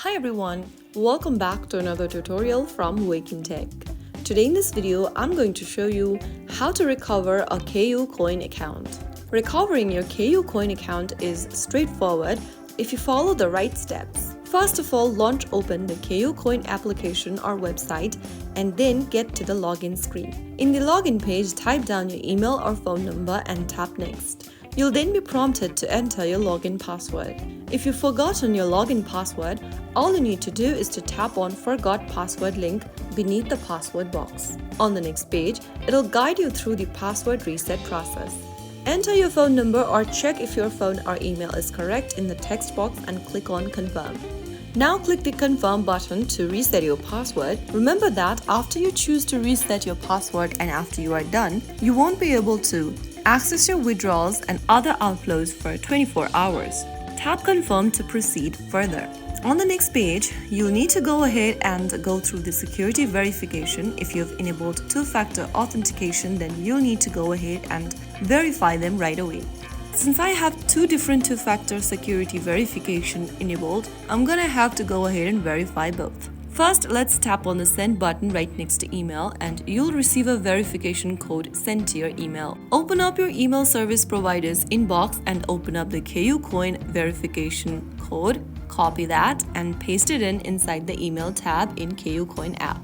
Hi everyone, welcome back to another tutorial from Wake&Tech. Today in this video, I'm going to show you how to recover a KuCoin account. Recovering your KuCoin account is straightforward if you follow the right steps. First of all, open the KuCoin application or website and then get to the login screen. In the login page, type down your email or phone number and tap Next. You'll then be prompted to enter your login password. If you've forgotten your login password, all you need to do is to tap on Forgot Password link beneath the password box. On the next page, it'll guide you through the password reset process. Enter your phone number or check if your phone or email is correct in the text box and click on Confirm. Now click the Confirm button to reset your password. Remember that after you choose to reset your password and after you are done, you won't be able to access your withdrawals and other outflows for 24 hours. Tap Confirm to proceed further. On the next page, you'll need to go ahead and go through the security verification. If you've enabled two-factor authentication, then you'll need to go ahead and verify them right away. Since I have two different two-factor security verification enabled, I'm gonna have to go ahead and verify both. First, let's tap on the send button right next to email and you'll receive a verification code sent to your email. Open up your email service provider's inbox and open up the KuCoin verification code. Copy that and paste it inside the email tab in KuCoin app.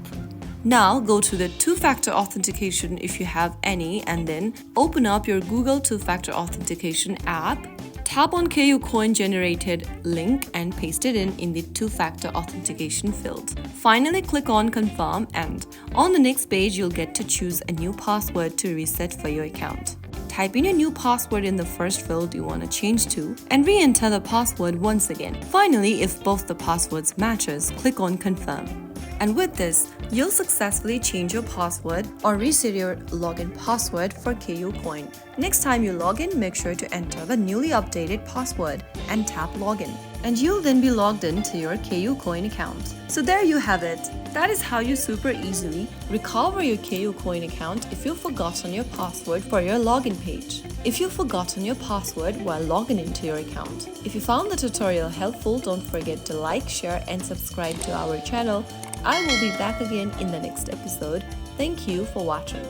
Now go to the two-factor authentication if you have any and then open up your Google two-factor authentication app. Tap on KuCoin generated link and paste it in the two-factor authentication field. Finally, click on Confirm and on the next page, you'll get to choose a new password to reset for your account. Type in your new password in the first field you want to change to and re-enter the password once again. Finally, if both the passwords matches, click on Confirm. And with this, you'll successfully change your password or reset your login password for KuCoin. Next time you log in, make sure to enter the newly updated password and tap Login. And you'll then be logged into your KuCoin account. So there you have it. That is how you super easily recover your KuCoin account if you've forgotten your password for your login page. If you've forgotten your password while logging into your account. If you found the tutorial helpful, don't forget to like, share and subscribe to our channel. I will be back again in the next episode. Thank you for watching.